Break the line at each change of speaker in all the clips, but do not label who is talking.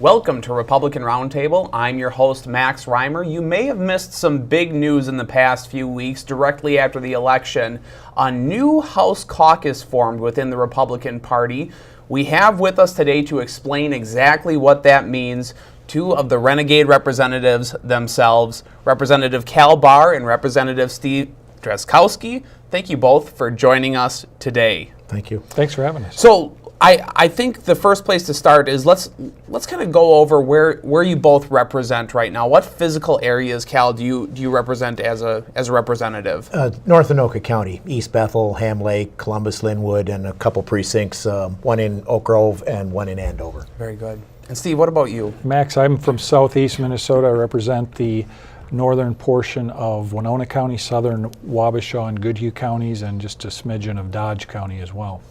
Welcome to Republican Roundtable. I'm your host, Max Reimer. You may have missed some big news in the past few weeks. Directly after the election, a new House caucus formed within the Republican Party. We have with us today to explain exactly what that means two of the renegade representatives themselves, Representative Cal Bahr and Representative Steve Drazkowski. Thank you both for joining us today.
Thank you.
Thanks for having us.
So I think the first place to start is let's kind of go over where you both represent right now. What physical areas, Cal, do you represent as a representative?
North Anoka County, East Bethel, Ham Lake, Columbus, Linwood, and a couple precincts, one in Oak Grove and one in Andover.
Very good. And Steve, what about you?
Max, I'm from southeast Minnesota. I represent the northern portion of Winona County, southern Wabasha and Goodhue counties, and just a smidgen of Dodge County as well.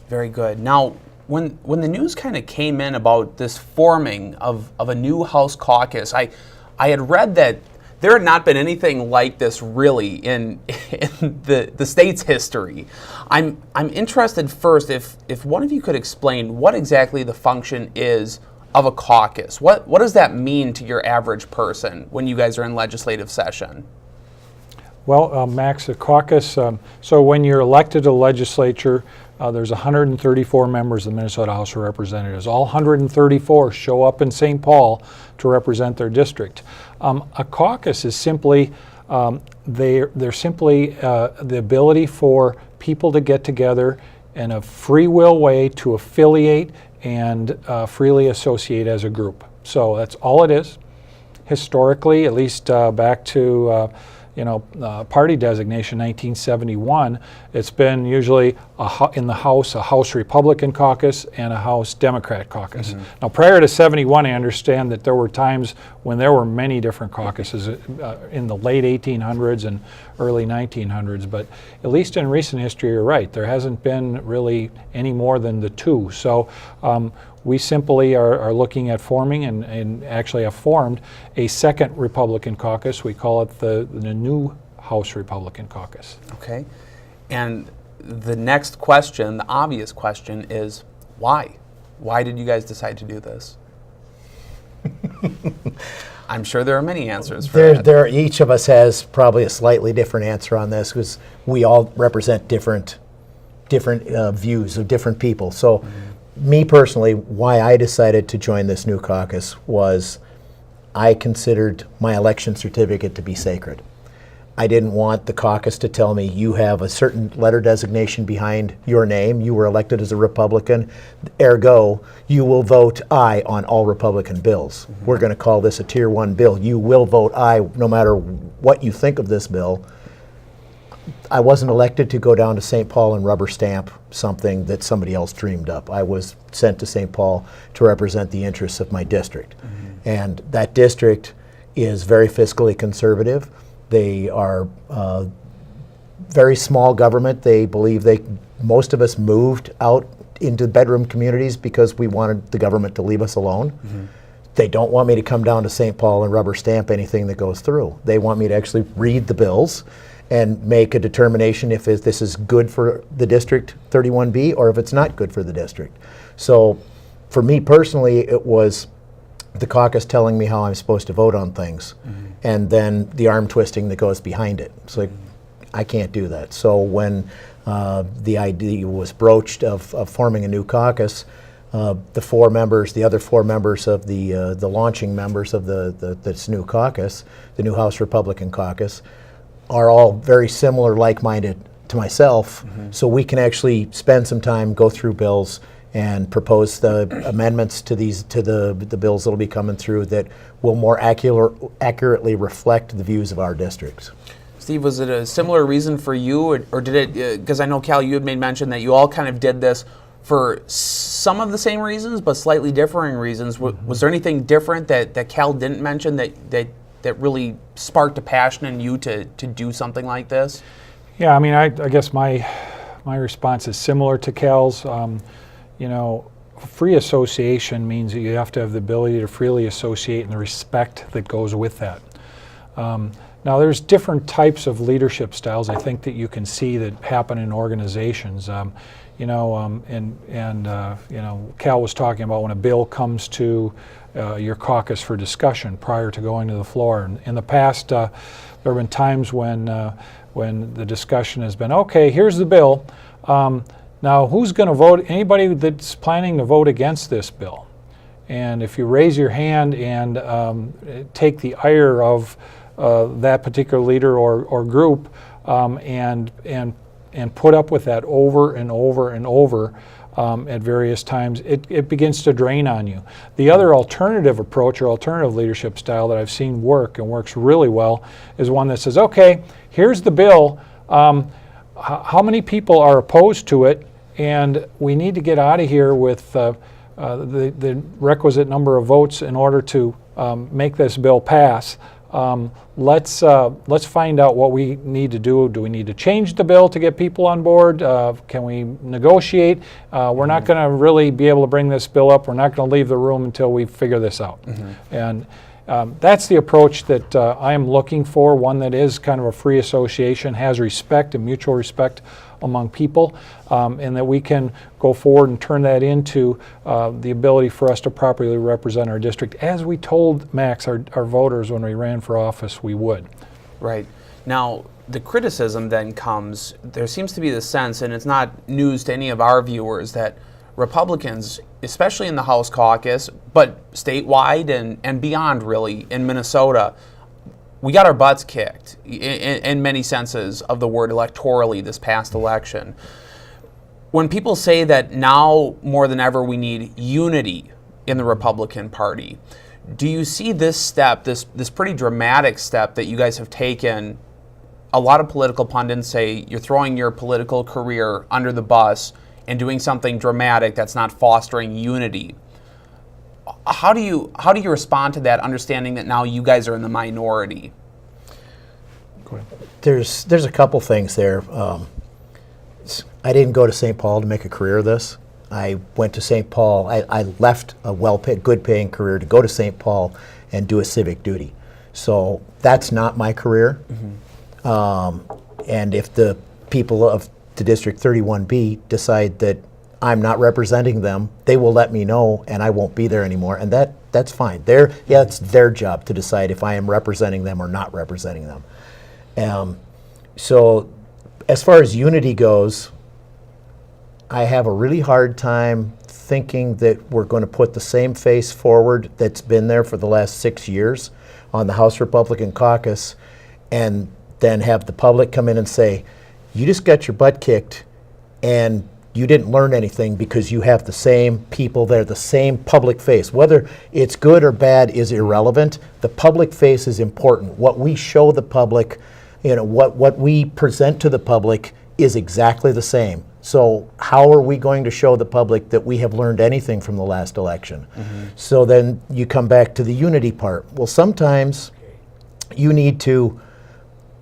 Very good. Now, when the news kind of came in about this forming of a new House caucus, I had read that there had not been anything like this really in the state's history. I'm interested first if one of you could explain what exactly the function is of a caucus. What does that mean to your average person when you guys are in legislative session?
Well, Max, a caucus, so when you're elected to the legislature, there's 134 members of the Minnesota House of Representatives. All 134 show up in St. Paul to represent their district. A caucus is simply, they're simply the ability for people to get together in a free will way to affiliate and freely associate as a group. So that's all it is. Historically, at least back to party designation 1971, it's been usually in the House, a House Republican Caucus and a House Democrat Caucus. Mm-hmm. Now, prior to 71, I understand that there were times when there were many different caucuses in the late 1800s and early 1900s, but at least in recent history, you're right, there hasn't been really any more than the two. So we simply are looking at forming and actually have formed a second Republican caucus. We call it the new House Republican Caucus.
Okay. And the next question, the obvious question, is why? Why did you guys decide to do this? I'm sure there are many answers for that.
Each of us has probably a slightly different answer on this because we all represent different views of different people. So. Me personally, why I decided to join this new caucus was I considered my election certificate to be sacred. I didn't want the caucus to tell me you have a certain letter designation behind your name, you were elected as a Republican, ergo, you will vote aye on all Republican bills. Mm-hmm. We're going to call this a Tier 1 bill. You will vote aye no matter what you think of this bill. I wasn't elected to go down to St. Paul and rubber stamp something that somebody else dreamed up. I was sent to St. Paul to represent the interests of my district. Mm-hmm. And that district is very fiscally conservative. They are very small government. They believe most of us moved out into bedroom communities because we wanted the government to leave us alone. Mm-hmm. They don't want me to come down to St. Paul and rubber stamp anything that goes through. They want me to actually read the bills and make a determination if this is good for the District 31B or if it's not good for the district. So for me personally, it was the caucus telling me how I'm supposed to vote on things, mm-hmm. and then the arm twisting that goes behind it. It's like, I can't do that. So when the idea was broached of forming a new caucus, the other four members of the launching members of this new caucus, the new House Republican Caucus, are all very similar, like-minded to myself, mm-hmm. so we can actually spend some time, go through bills, and propose the amendments to the bills that will be coming through that will more accurately reflect the views of our districts.
Steve, was it a similar reason for you, or did it, because I know, Cal, you had made mention that you all kind of did this for some of the same reasons, but slightly differing reasons. Mm-hmm. Was there anything different that Cal didn't mention that really sparked a passion in you to do something like this?
Yeah, I mean, I guess my response is similar to Cal's. Free association means that you have to have the ability to freely associate and the respect that goes with that. Now, there's different types of leadership styles I think that you can see that happen in organizations. Cal was talking about when a bill comes to your caucus for discussion prior to going to the floor. And in the past, there have been times when the discussion has been, okay, here's the bill. Now, who's going to vote? Anybody that's planning to vote against this bill? And if you raise your hand and take the ire of that particular leader or group and put up with that over and over and over at various times, it begins to drain on you. The other alternative approach or alternative leadership style that I've seen work and works really well is one that says, okay, here's the bill. How many people are opposed to it? And we need to get out of here with the requisite number of votes in order to make this bill pass. Let's find out what we need to do. Do we need to change the bill to get people on board? Can we negotiate? We're not going to really be able to bring this bill up. We're not going to leave the room until we figure this out. And that's the approach that I am looking for, one that is kind of a free association, has respect and mutual respect among people, and that we can go forward and turn that into the ability for us to properly represent our district, as we told Max, our voters, when we ran for office we would.
Right. Now, the criticism then comes, there seems to be the sense, and it's not news to any of our viewers, that Republicans, especially in the House caucus, but statewide and beyond really in Minnesota, we got our butts kicked in many senses of the word electorally this past election. When people say that now more than ever we need unity in the Republican Party, do you see this step, this pretty dramatic step that you guys have taken? A lot of political pundits say you're throwing your political career under the bus and doing something dramatic that's not fostering unity. How do you respond to that, understanding that now you guys are in the minority?
Go ahead.
There's a couple things there. I didn't go to St. Paul to make a career of this. I went to St. Paul. I left a well-paid, good-paying career to go to St. Paul and do a civic duty. So that's not my career. And if the people of the District 31B decide that I'm not representing them, they will let me know, and I won't be there anymore, and that's fine. It's their job to decide if I am representing them or not representing them. So as far as unity goes, I have a really hard time thinking that we're going to put the same face forward that's been there for the last 6 years on the House Republican Caucus and then have the public come in and say, you just got your butt kicked and you didn't learn anything because you have the same people there, the same public face. Whether it's good or bad is irrelevant. The public face is important. What we show the public, what we present to the public is exactly the same. So how are we going to show the public that we have learned anything from the last election? So then you come back to the unity part. Well, sometimes you need to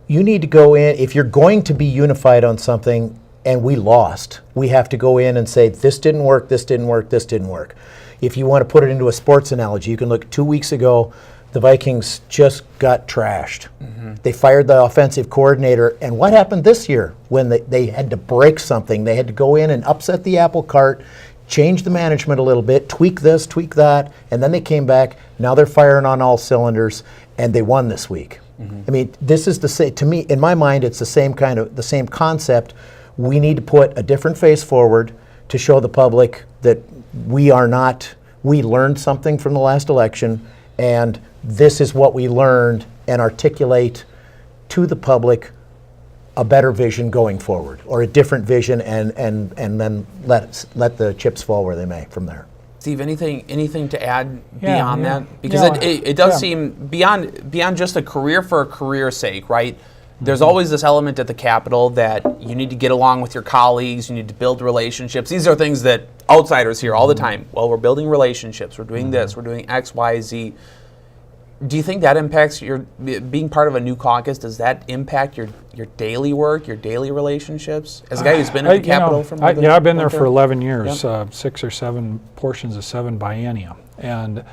go in, if you're going to be unified on something and we lost, we have to go in and say, this didn't work, this didn't work, this didn't work. If you want to put it into a sports analogy, you can look 2 weeks ago, the Vikings just got trashed. They fired the offensive coordinator, and what happened this year when they had to break something? They had to go in and upset the apple cart, change the management a little bit, tweak this, tweak that, and then they came back. Now they're firing on all cylinders, and they won this week. I mean, this is the same, to me, in my mind, it's the same concept. We need to put a different face forward to show the public that we learned something from the last election, and this is what we learned, and articulate to the public a better vision going forward, or a different vision, and then let the chips fall where they may from there.
Steve, anything to add beyond that? Because it does seem beyond just a career for a career's sake, right? There's always this element at the Capitol that you need to get along with your colleagues, you need to build relationships. These are things that outsiders hear all the time. Well, we're building relationships, we're doing this, we're doing X, Y, Z. Do you think that impacts your being part of a new caucus? Does that impact your daily work, your daily relationships? As a guy who's been at the Capitol for more than
I've been there for 11 years, 6 or 7 portions of 7 biennia, and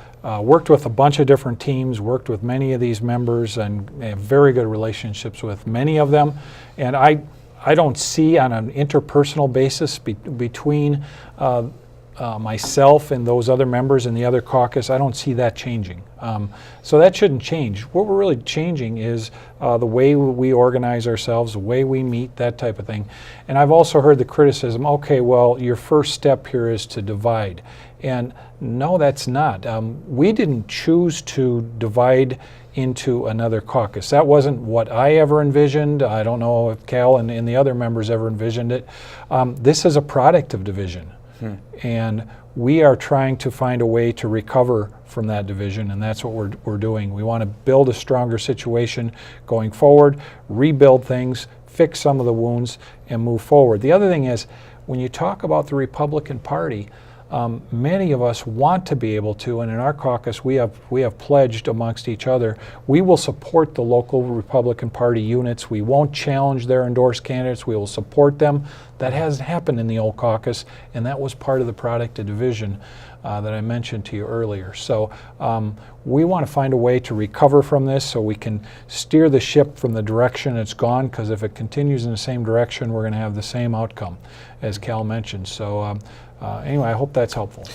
worked with a bunch of different teams, worked with many of these members, and have very good relationships with many of them. And I don't see on an interpersonal basis between myself and those other members in the other caucus, I don't see that changing. So that shouldn't change. What we're really changing is the way we organize ourselves, the way we meet, that type of thing. And I've also heard the criticism, okay, well, your first step here is to divide. And no, that's not. We didn't choose to divide into another caucus. That wasn't what I ever envisioned. I don't know if Cal and the other members ever envisioned it. This is a product of division. And we are trying to find a way to recover from that division, and that's what we're doing. We want to build a stronger situation going forward, rebuild things, fix some of the wounds, and move forward. The other thing is, when you talk about the Republican Party, many of us want to be able to, and in our caucus we have pledged amongst each other, we will support the local Republican Party units. We won't challenge their endorsed candidates. We will support them. That hasn't happened in the old caucus, and that was part of the product of division that I mentioned to you earlier. So we want to find a way to recover from this so we can steer the ship from the direction it's gone, because if it continues in the same direction, we're going to have the same outcome, as Cal mentioned. So anyway, I hope that's helpful.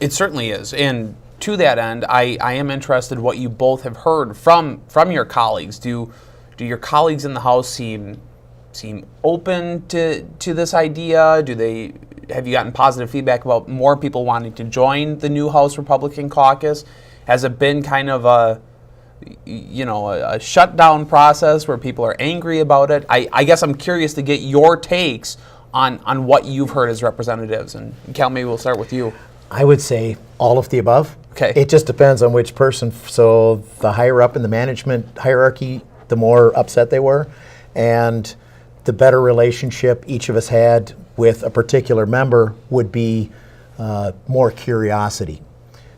It certainly is. And to that end, I am interested in what you both have heard from your colleagues. Do your colleagues in the House seem open to this idea? Have you gotten positive feedback about more people wanting to join the new House Republican Caucus? Has it been kind of a shutdown process where people are angry about it? I guess I'm curious to get your takes on what you've heard as representatives. And Cal, maybe we'll start with you.
I would say all of the above.
Okay.
It just depends on which person. So the higher up in the management hierarchy, the more upset they were, and the better relationship each of us had with a particular member would be more curiosity.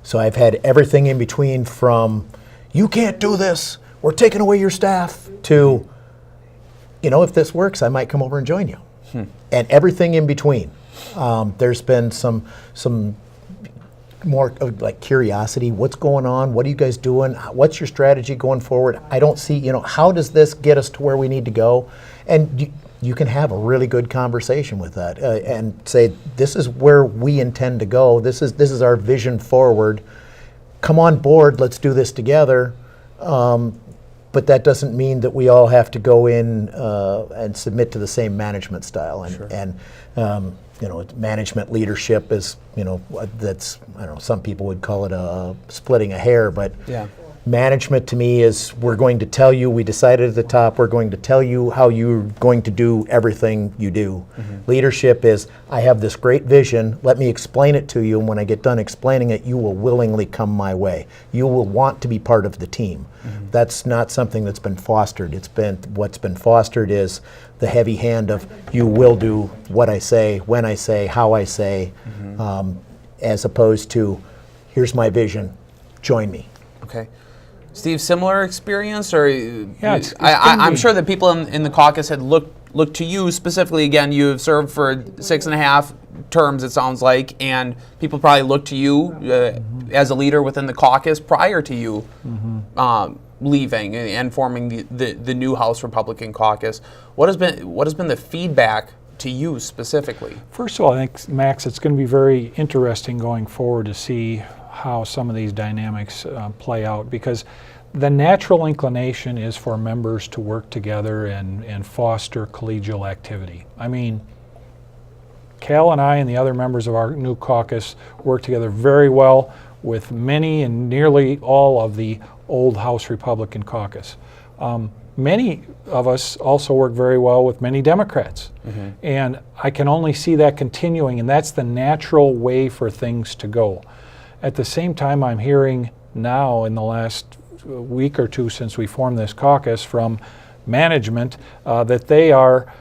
So I've had everything in between from, you can't do this, we're taking away your staff, to, if this works, I might come over and join you. And everything in between. There's been some more like curiosity. What's going on? What are you guys doing? What's your strategy going forward? I don't see, how does this get us to where we need to go? And you can have a really good conversation with that and say, this is where we intend to go. This is our vision forward. Come on board. Let's do this together. But that doesn't mean that we all have to go in and submit to the same management style. And,
sure.
and management leadership is, that's, I don't know, some people would call it splitting a hair, but
yeah.
Management to me is, we're going to tell you, we decided at the top, we're going to tell you how you're going to do everything you do. Mm-hmm. Leadership is, I have this great vision, let me explain it to you, and when I get done explaining it, you will willingly come my way. You will want to be part of the team. Mm-hmm. That's not something that's been fostered. What's been fostered is the heavy hand of, you will do what I say, when I say, how I say, mm-hmm. As opposed to, here's my vision, join me.
Okay. Steve, similar experience, or
yeah,
I'm sure that people in the caucus had looked to you specifically. Again, you have served for 6.5 terms, it sounds like, and people probably looked to you as a leader within the caucus prior to you leaving and forming the new House Republican Caucus. What has been the feedback to you specifically?
First of all, I think, Max, it's going to be very interesting going forward to see how some of these dynamics play out, because the natural inclination is for members to work together and foster collegial activity. I mean, Cal and I and the other members of our new caucus work together very well with many and nearly all of the old House Republican Caucus. Many of us also work very well with many Democrats. Mm-hmm. And I can only see that continuing, and that's the natural way for things to go. At the same time, I'm hearing now in the last week or two since we formed this caucus from management that they are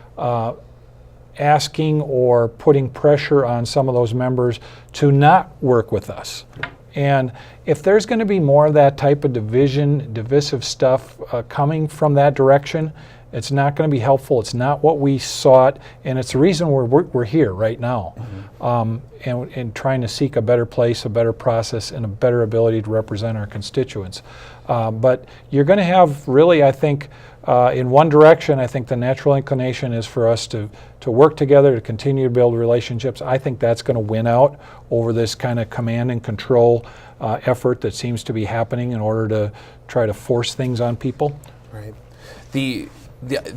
asking or putting pressure on some of those members to not work with us. And if there's going to be more of that type of divisive stuff coming from that direction, it's not going to be helpful. It's not what we sought, and it's the reason we're here right now, and trying to seek a better place, a better process, and a better ability to represent our constituents. But you're going to have really, I think, in one direction, I think the natural inclination is for us to work together, to continue to build relationships. I think that's going to win out over this kind of command and control effort that seems to be happening in order to try to force things on people.
Right. The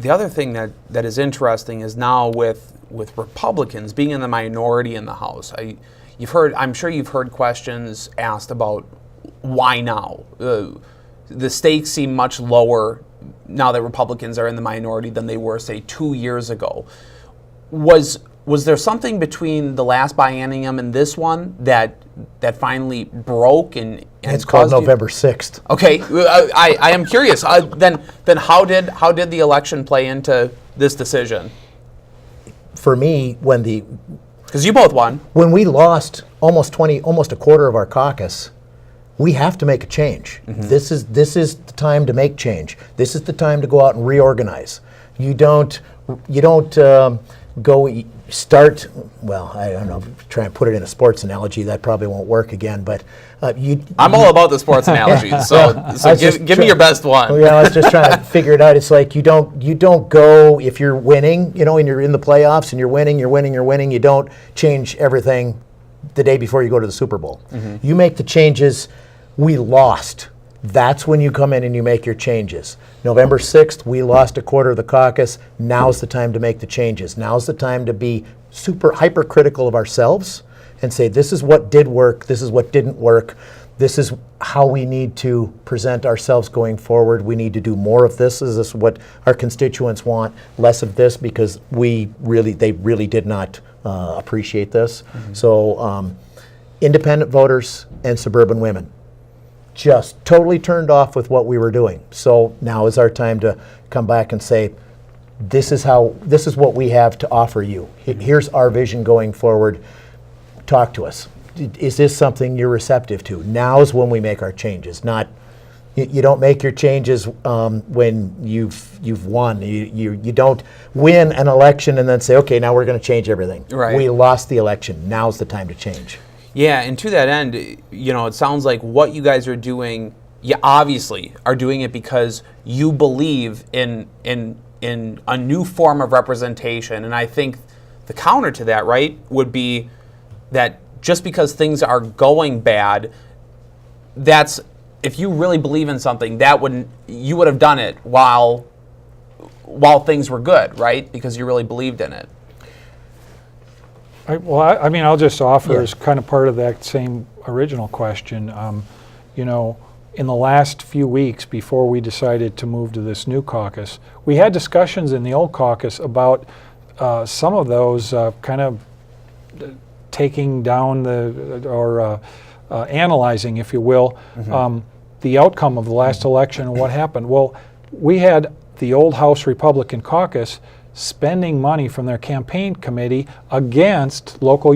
other thing that is interesting is now with Republicans being in the minority in the House. I'm sure you've heard questions asked about why now. The stakes seem much lower now that Republicans are in the minority than they were, say, 2 years ago. Was there something between the last biennium and this one that finally broke and
it's called November 6th.
Okay, I am curious. Then how did the election play into this decision?
For me,
because you both won.
When we lost almost a quarter of our caucus, we have to make a change.
Mm-hmm.
This is the time to make change. This is the time to go out and reorganize. You don't go start. Well, I don't know. Try and put it in a sports analogy. That probably won't work again. But
I'm all about the sports analogies. So give me your best one.
Yeah, I was just trying to figure it out. It's like you don't go if you're winning, and you're in the playoffs and you're winning. You don't change everything the day before you go to the Super Bowl. Mm-hmm. You make the changes. We lost. That's when you come in and you make your changes. November 6th, we lost a quarter of the caucus. Now's the time to make the changes. Now's the time to be super hypercritical of ourselves and say, this is what did work, this is what didn't work, this is how we need to present ourselves going forward. We need to do more of this. Is this what our constituents want? Less of this because they really did not appreciate this. Mm-hmm. So independent voters and suburban women just totally turned off with what we were doing. So now is our time to come back and say, this is what we have to offer you. Here's our vision going forward. Talk to us. Is this something you're receptive to? Now is when we make our changes. Not you don't make your changes when you've won. You don't win an election and then say, okay, now we're going to change everything.
Right.
We lost the election. Now's the time to change.
Yeah, and to that end, it sounds like what you guys are doing, you obviously are doing it because you believe in a new form of representation. And I think the counter to that, right, would be that just because things are going bad, if you really believe in something, you would have done it while things were good, right? Because you really believed in it.
I'll just offer
Yeah.
as kind of part of that same original question. In the last few weeks before we decided to move to this new caucus, we had discussions in the old caucus about some of those kind of taking down analyzing, if you will,
Mm-hmm.
the outcome of the last election and what happened. Well, we had the old House Republican Caucus spending money from their campaign committee against local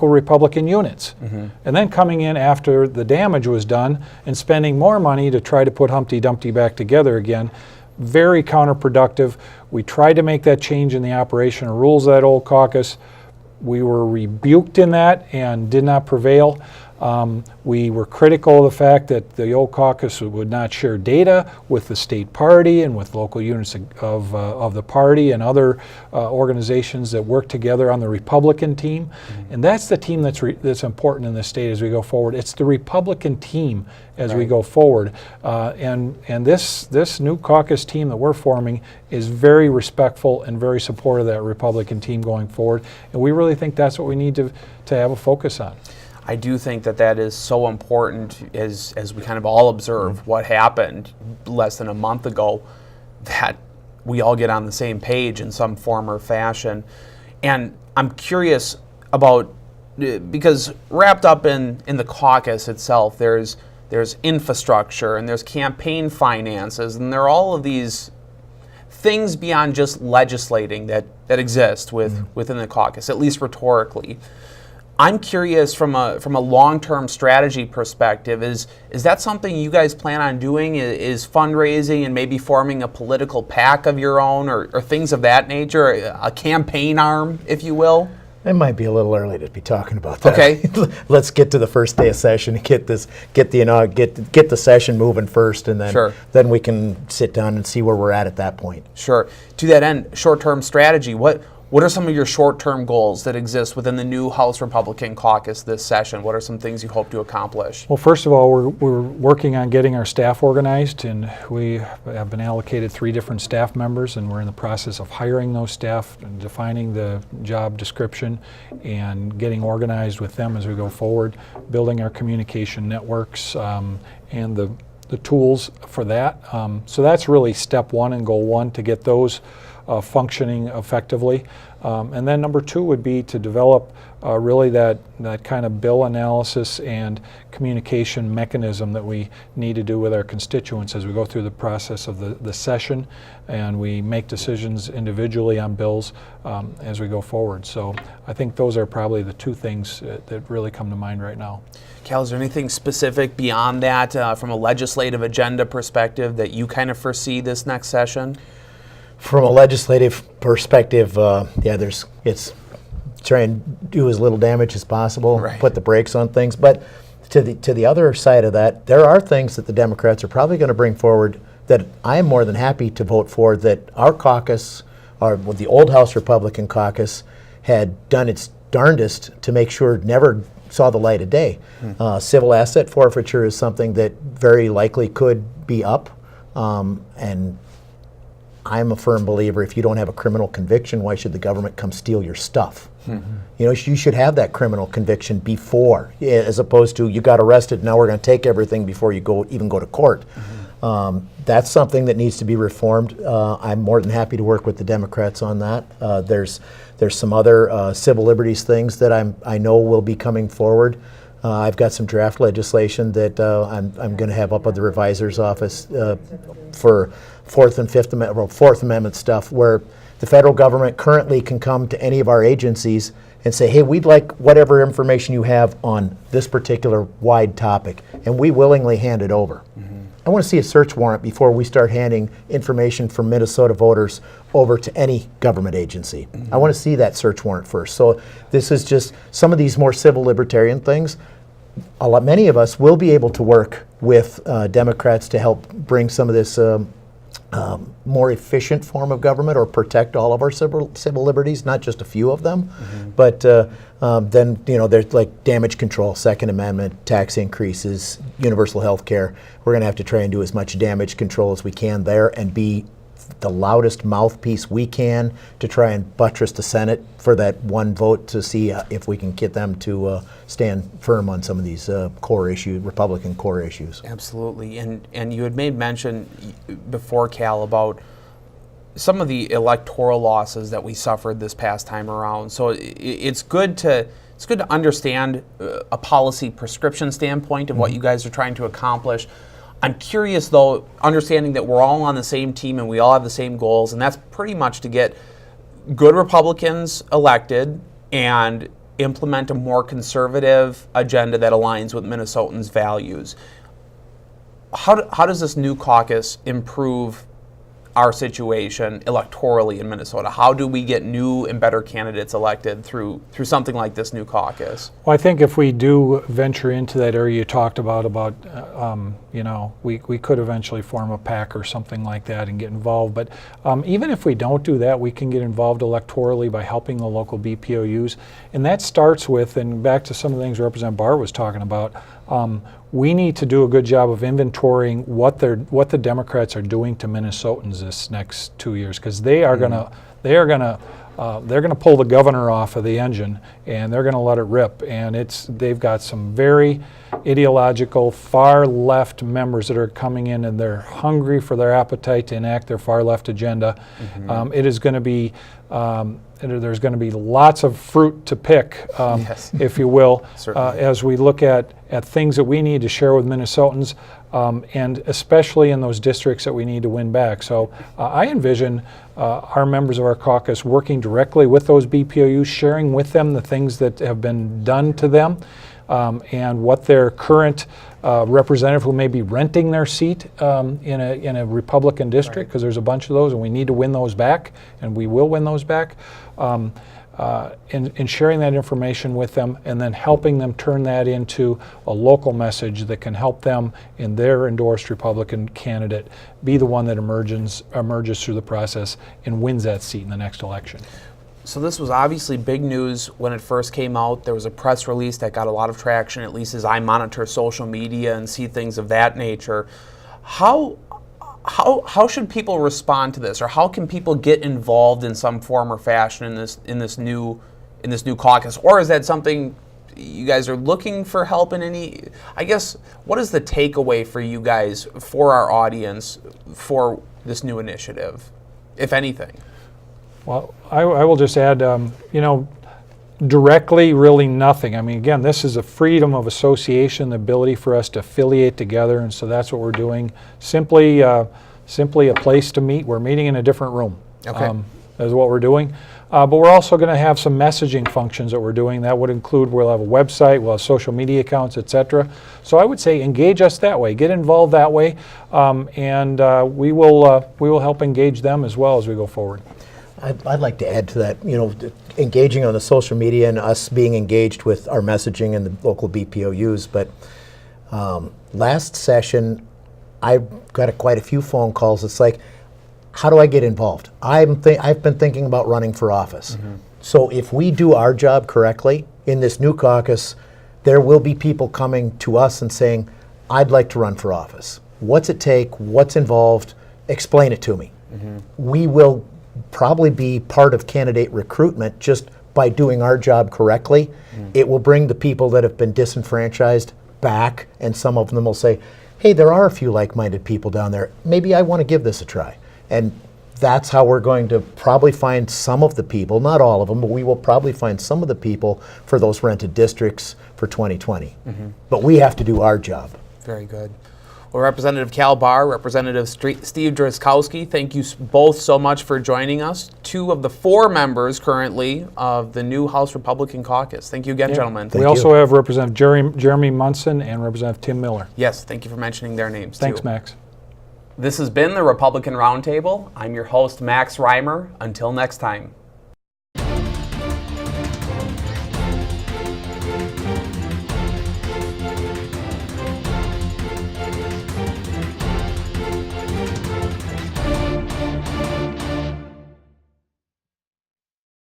Republican units. Mm-hmm. And then coming in after the damage was done and spending more money to try to put Humpty Dumpty back together again. Very counterproductive. We tried to make that change in the operational rules of that old caucus. We were rebuked in that and did not prevail. We were critical of the fact that the old caucus would not share data with the state party and with local units of the party and other organizations that work together on the Republican team. Mm-hmm. And that's the team that's important in the state as we go forward. It's the Republican team as we go forward. And this new caucus team that we're forming is very respectful and very supportive of that Republican team going forward. And we really think that's what we need to have a focus on.
I do think that is so important as we kind of all observe what happened less than a month ago, that we all get on the same page in some form or fashion. And I'm curious about, because wrapped up in the caucus itself, there's infrastructure and there's campaign finances, and there are all of these things beyond just legislating that exist within the caucus, at least rhetorically. I'm curious from a long-term strategy perspective, is that something you guys plan on doing, is fundraising and maybe forming a political PAC of your own or things of that nature, a campaign arm, if you will?
It might be a little early to be talking about that.
Okay.
Let's get to the first day of session and get the session moving first, and then
Sure.
then we can sit down and see where we're at that point.
Sure. To that end, short-term strategy. What are some of your short-term goals that exist within the new House Republican Caucus this session? What are some things you hope to accomplish?
Well, first of all, we're working on getting our staff organized, and we have been allocated 3 different staff members, and we're in the process of hiring those staff and defining the job description and getting organized with them as we go forward, building our communication networks and the tools for that. So that's really step 1 and goal 1, to get those functioning effectively. And then number 2 would be to develop really that kind of bill analysis and communication mechanism that we need to do with our constituents as we go through the process of the session, and we make decisions individually on bills as we go forward. So I think those are probably the 2 things that really come to mind right now.
Cal, is there anything specific beyond that from a legislative agenda perspective that you kind of foresee this next session?
From a legislative perspective, it's try and do as little damage as possible,
Right.
put the brakes on things. But to the other side of that, there are things that the Democrats are probably going to bring forward that I am more than happy to vote for, that our caucus, the old House Republican Caucus, had done its darndest to make sure never saw the light of day. Civil asset forfeiture is something that very likely could be up, and I'm a firm believer, if you don't have a criminal conviction, why should the government come steal your stuff? You know, you should have that criminal conviction before, as opposed to you got arrested, now we're going to take everything before you even go to court. That's something that needs to be reformed. I'm more than happy to work with the Democrats on that. There's some other civil liberties things that I know will be coming forward. I've got some draft legislation that I'm going to have up at the revisor's office for Fourth Amendment stuff, where the federal government currently can come to any of our agencies and say, hey, we'd like whatever information you have on this particular wide topic, and we willingly hand it over. I want to see a search warrant before we start handing information from Minnesota voters over to any government agency. I want to see that search warrant first. So this is just some of these more civil libertarian things. Many of us will be able to work with Democrats to help bring some of this more efficient form of government, or protect all of our civil liberties, not just a few of them. But then, there's like damage control, Second Amendment, tax increases, universal health care. We're going to have to try and do as much damage control as we can there, and be the loudest mouthpiece we can to try and buttress the Senate for that one vote to see if we can get them to stand firm on some of these core issues, Republican core issues.
Absolutely. And you had made mention before, Cal, about some of the electoral losses that we suffered this past time around. So it's good to understand a policy prescription standpoint of what you guys are trying to accomplish. I'm curious, though, understanding that we're all on the same team and we all have the same goals, and that's pretty much to get good Republicans elected and implement a more conservative agenda that aligns with Minnesotans' values. How does this new caucus improve our situation electorally in Minnesota? How do we get new and better candidates elected through something like this new caucus?
Well, I think if we do venture into that area you talked about we could eventually form a PAC or something like that and get involved. But even if we don't do that, we can get involved electorally by helping the local BPOUs. And that starts with, and back to some of the things Representative Bahr was talking about, we need to do a good job of inventorying what the Democrats are doing to Minnesotans this next 2 years, because they're gonna pull the governor off of the engine, and they're gonna let it rip. And they've got some very ideological far left members that are coming in, and they're hungry for their appetite to enact their far left agenda. It is going to be there's going to be lots of fruit to pick,
Yes.
if you will,
Certainly.
as we look at things that we need to share with Minnesotans, and especially in those districts that we need to win back. So I envision our members of our caucus working directly with those BPOUs, sharing with them the things that have been done to them, and what their current representative who may be renting their seat in a Republican district, because there's a bunch of those, and we need to win those back, and we will win those back. in sharing that information with them, and then helping them turn that into a local message that can help them in their endorsed Republican candidate be the one that emerges through the process and wins that seat in the next election.
So this was obviously big news when it first came out. There was a press release that got a lot of traction, at least as I monitor social media and see things of that nature. How should people respond to this, or how can people get involved in some form or fashion in this new caucus? Or is that something you guys are looking for help in any? I guess, what is the takeaway for you guys, for our audience, for this new initiative, if anything?
Well, I will just add, directly, really nothing. I mean, again, this is a freedom of association, the ability for us to affiliate together, and so that's what we're doing. Simply a place to meet. We're meeting in a different room.
Okay.
Is what we're doing. But we're also going to have some messaging functions that we're doing. That would include, we'll have a website, we'll have social media accounts, etc. So I would say engage us that way, get involved that way, and we will help engage them as well as we go forward.
I'd like to add to that, engaging on the social media and us being engaged with our messaging in the local BPOUs. But last session, I got quite a few phone calls. It's like, how do I get involved? I've been thinking about running for office. Mm-hmm. So if we do our job correctly in this new caucus, there will be people coming to us and saying, I'd like to run for office. What's it take? What's involved? Explain it to me. Mm-hmm. We will probably be part of candidate recruitment just by doing our job correctly. Mm. It will bring the people that have been disenfranchised back, and some of them will say, hey, there are a few like-minded people down there. Maybe I want to give this a try. And that's how we're going to probably find some of the people, not all of them, but we will probably find some of the people for those rented districts for 2020. Mm-hmm. But we have to do our job.
Very good. Well, Representative Cal Bahr, Representative Steve Drazkowski, thank you both so much for joining us. 2 of the 4 members currently of the new House Republican Caucus. Thank you again, gentlemen.
We also have Representative Jeremy Munson and Representative Tim Miller.
Yes, thank you for mentioning their names,
Thanks,
too.
Max.
This has been the Republican Roundtable. I'm your host, Max Reimer. Until next time.